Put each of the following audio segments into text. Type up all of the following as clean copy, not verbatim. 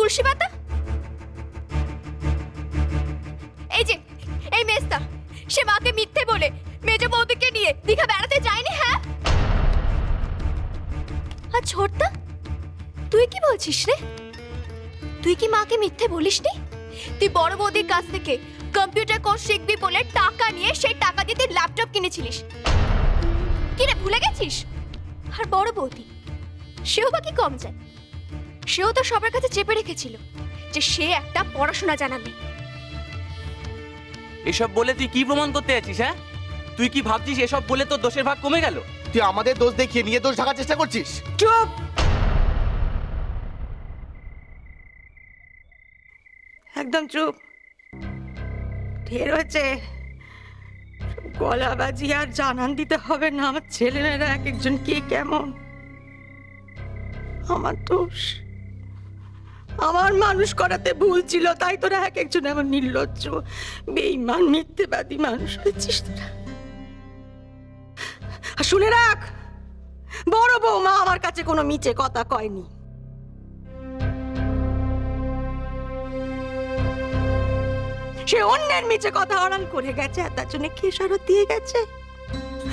তুলসী পাতা? এই যে এই মেস্তা, সে মাকে মিথ্যে বলে মেজ বৌদিকে নিয়ে দীঘা বেড়াতে যায়নি? হ্যাঁ। আর ছোটদা, তুই কি বলছিস রে? তুই কি মাকে মিথ্যে বলিসনি? তুই বড় বৌদির কাছ থেকে কম্পিউটার কোর্স শিখবি বলে টাকা নিয়ে সেই টাকা দিয়ে তুই ল্যাপটপ কিনেছিলিস। কি রে, ভুলে গেছিস? আর বড় বৌদি, সেও বা কি কম যায়? সেও তো সবার কাছে চেপে রেখেছিল যে সে একটা পড়াশোনা জানা মেয়ে। এসব বলে তুই কি প্রমাণ করতে যাচ্ছিস? হ্যাঁ, তুই কি ভাবছিস এসব বলে তোর দোষের ভাগ কমে গেল? তুই আমাদের দোষ দেখিয়ে নিয়ে দোষ ঢাকার চেষ্টা করছিস। চুপ! একদম চুপ। ঢের হয়েছে। গলাবাজি আর জানান দিতে হবে না। আমার ছেলেমেয়েরা এক একজন কে কেমন। আমার দোষ, আমার মানুষ করাতে ভুল ছিল, তাই তোরা এক একজন এমন নির্লজ্জ বেঈমান মিথ্যেবাদী মানুষ হয়েছিস তোরা। আর শুনে রাখ, বড় বৌমা আমার কাছে কোনো মিছে কথা কয়নি। সে অন্যের মিছে কথা আড়াল করে গেছে, আর তার জন্য খেসারত দিয়ে গেছে।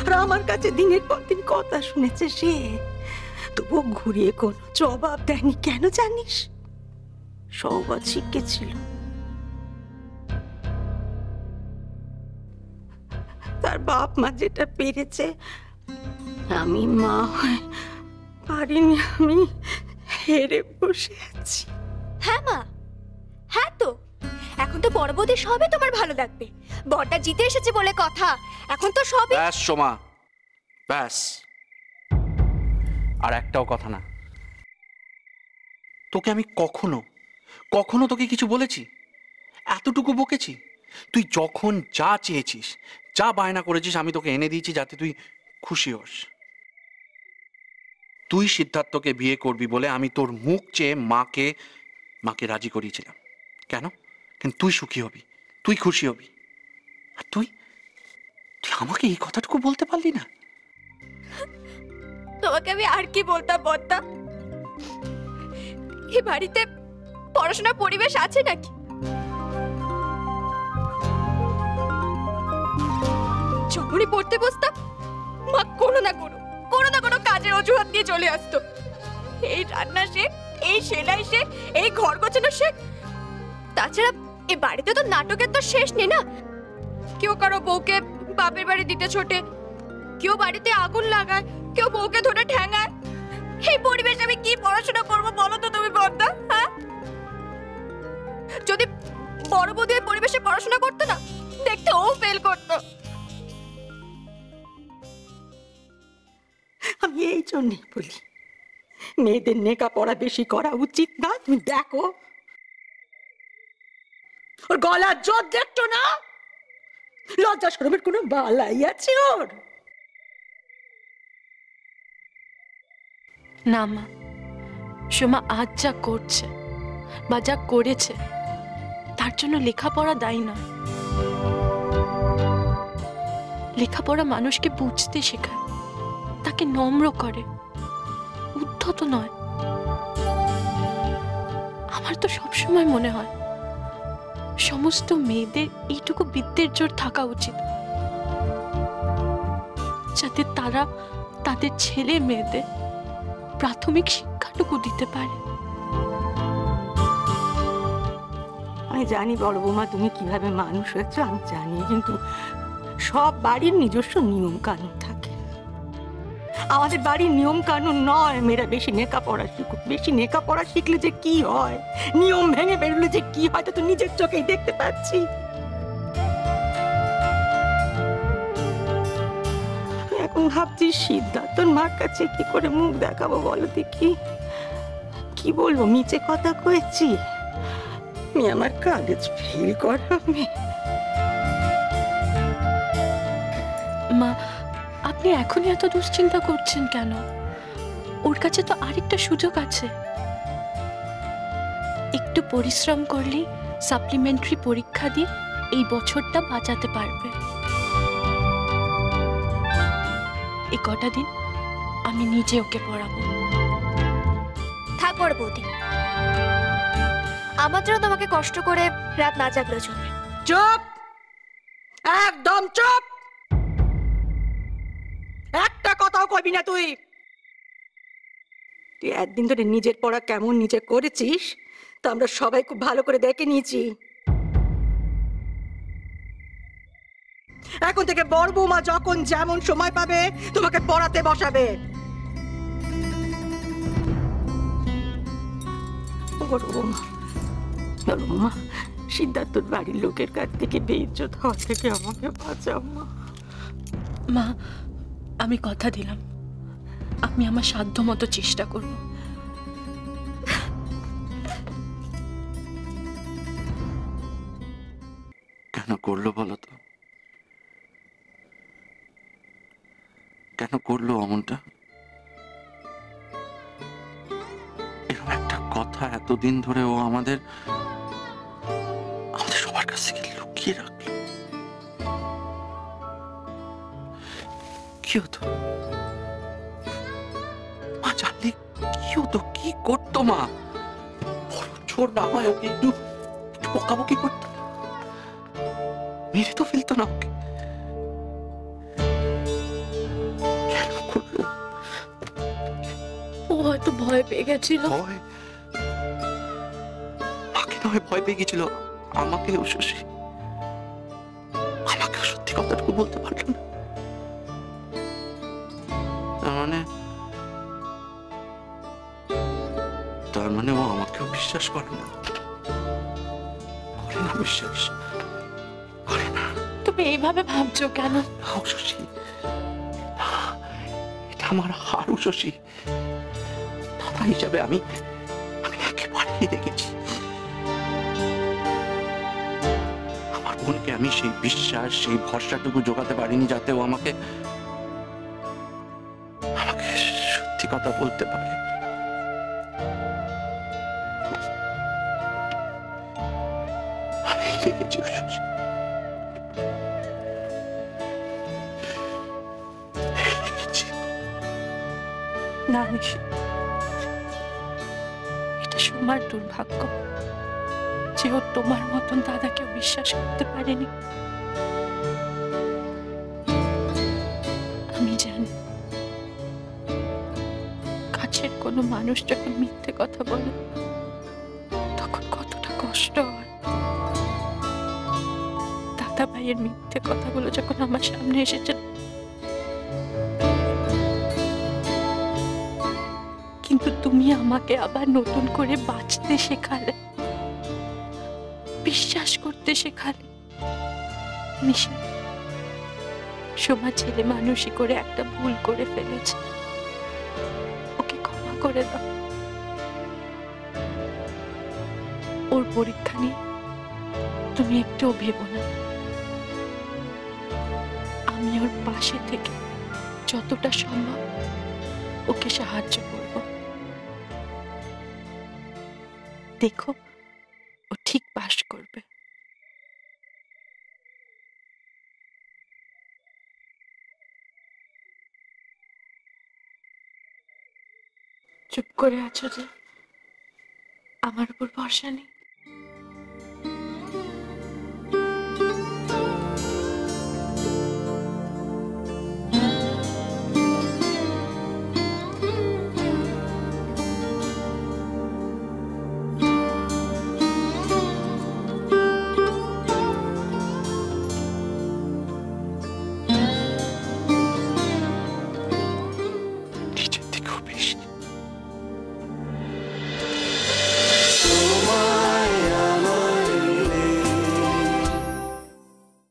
আর আমার কাছে দিনের পর দিন কথা শুনেছে সে, তবু ঘুরিয়ে কোনো জবাব দেয়নি। কেন জানিস? সৌগত শিখেছিল। তার বাপ মা যেটা পেরেছে আমি মা হয়ে পারিনি, আমি হেরে বসে আছি। হ্যাঁ মা, হ্যাঁ তো এখন তো বড় বৌদি সবই তোমার ভালো লাগবে। বড়টা জিতে এসেছে বলে কথা, এখন তো সবই। ব্যাস সোমা, ব্যাস। আর একটাও কথা না। তোকে আমি কখনো তোকে কিছু বলেছি? এতটুকু বকেছি? তুই যখন যা চেয়েছিস, যা বায়না করেছিস, আমি তোকে এনে দিয়েছি যাতে তুই খুশি হোস। তুই সিদ্ধার্থকে বিয়ে করবি বলে আমি তোর মুখ চেয়ে মাকে রাজি করিয়েছিলাম। কেন? কিন্তু তুই সুখী হবি, তুই খুশি হবি। আর তুই আমাকে এই কথাটুকু বলতে পারলি না? তোমাকে আমি আর কি বলতাম বড়দা? এই বাড়িতে পড়াশোনার পরিবেশ আছে নাকি? যখনই পড়তে বসতাম, মা কোনো না কোনো কাজের অজুহাত দিয়ে চলে আসতো। এই রান্না শেখ, এই সেলাই শেখ, এই ঘর গোছানো শেখ। তাছাড়া এই বাড়িতে তো নাটকের তো শেষ নেই না। কেউ কারো বউকে বাপের বাড়ি দিতে ছোটে, কেউ বাড়িতে আগুন লাগায়, কেউ বউকে ধরে ঠ্যাঙায়। এই পরিবেশে আমি কি পড়াশোনা করবো বলো তো তুমি বড়দা? হ্যাঁ, যদি বড় বৌদি এই পরিবেশে পড়াশোনা করতো না, দেখতে ও ফেল করতো। আমি এই জন্যই বলি মেয়েদের লেখাপড়া বেশি করা উচিত না। তুমি দেখো ওর গলার জোর দেখতো না, লজ্জা শরমের কোনো বালাই আছে ওর? না মা, সোমা আজ যা করছে বা যা করেছে তার জন্য লেখাপড়া দায়ী নয়। লেখাপড়া মানুষকে বুঝতে শেখায়, তাকে নম্র করে, উদ্ধত নয়। আমার তো সবসময় মনে হয় সমস্ত মেয়েদের এইটুকু বিদ্যের জোর থাকা উচিত, যাতে তারা তাদের ছেলে মেয়েদের প্রাথমিক শিক্ষাটুকু দিতে পারে। আমি জানি বড় বৌমা তুমি কিভাবে মানুষ হয়েছো, আমি জানি, কিন্তু সব বাড়ির নিজস্ব নিয়ম কানুন থাকে। আমাদের বাড়ির নিয়ম কানুন নয় মেয়েরা বেশি লেখাপড়া শিখুক। বেশি লেখাপড়া শিখলে যে কি হয়, নিয়ম ভেঙে বেরোলে যে কি হয়, তা তো নিজের চোখেই দেখতে পাচ্ছি। এখন ভাবছি সিদ্ধার্থর মার কাছে কি করে মুখ দেখাবো বলো দেখি। কি বলবো, মিছে কথা কয়েছি? আমি আমার কাগজ ফেল করা মেয়ে। মা, আপনি এখনই এত দুশ্চিন্তা করছেন কেন? ওর কাছে তো আরেকটা সুযোগ আছে। একটু পরিশ্রম করলেই সাপ্লিমেন্টারি পরীক্ষা দিয়ে এই বছরটা বাঁচাতে পারবে। এই কটা দিন আমি নিজে ওকে পড়াবো। থাক বড় বৌদি, আমার জন্য তোমাকে কষ্ট করে রাত না জাগলেও চলবে। চুপ, একদম চুপ, একটা কথাও কবি না তুই। তুই একদিন ধরে নিজের পড়া কেমন নিজে করেছিস তা আমরা সবাই খুব ভালো করে দেখে নিয়েছি। এখন থেকে বড় বৌমা যখন যেমন সময় পাবে তোমাকে পড়াতে বসাবে। বড় বৌমা, সিদ্ধার্থর বাড়ির লোকের কাছ থেকে বেইজ্জত হওয়া থেকে আমাকে বাঁচাও মা। মা, আমি কথা দিলাম, আমি আমার সাধ্য মতো চেষ্টা করব। কেন করলো বলো তো? কেন করলো অমনটা? এরকম একটা কথা এতদিন ধরে ও আমাদের সবার কাছ থেকে লুকিয়ে রাখলো। কি হতো মা জানলে? কি হতো? কি করতো মা? বড় ছোট না হয় ওকে একটু বকাবকি করতো, মেরে তো ফেলতো না ওকে। কেন করলো? ও হয়তো ভয় পেয়ে গেছিল। ভয়? মাকে নয় ভয় পেয়ে গেছিল, আমাকেও শশী, আমাকেও সত্যি কথাটুকু বলতে পারলো না। তার মানে ও আমাকেও বিশ্বাস করে না, করে না, বিশ্বাস করে না। তুমি এইভাবে ভাবছো কেন? হাউ শশী, এটা আমার হারু শশী। দাদা হিসাবে আমি একেবারেই রেখেছি। আমার বোনকে আমি সেই বিশ্বাস, সেই ভরসাটুকু জোগাতে পারিনি যাতে ও আমাকে সত্যি কথা বলতে পারে। আমি রেখেছি শশী, না নিশি, এটা সোমার দুর্ভাগ্য যে ও তোমার মতন দাদাকেও বিশ্বাস করতে পারেনি। আমি জানি কাছের কোনো মানুষ যখন মিথ্যে কথা বলে তখন কতটা কষ্ট হয়। দাদা ভাইয়ের মিথ্যে কথাগুলো যখন আমার সামনে এসেছে, কিন্তু তুমি আমাকে আবার নতুন করে বাঁচতে শেখালে, বিশ্বাস করতে শেখালে। নিশা, সোমা ছেলে মানুষই করে একটা ভুল করে ফেলেছে, ওকে ক্ষমা করে দাও। ওর পরীক্ষা নিয়ে তুমি একটুও ভেবো না, আমি ওর পাশে থেকে যতটা সম্ভব ওকে সাহায্য করব। দেখো, ও ঠিক পাস করবে। চুপ করে আছো যে? আমার উপর ভরসা নেই?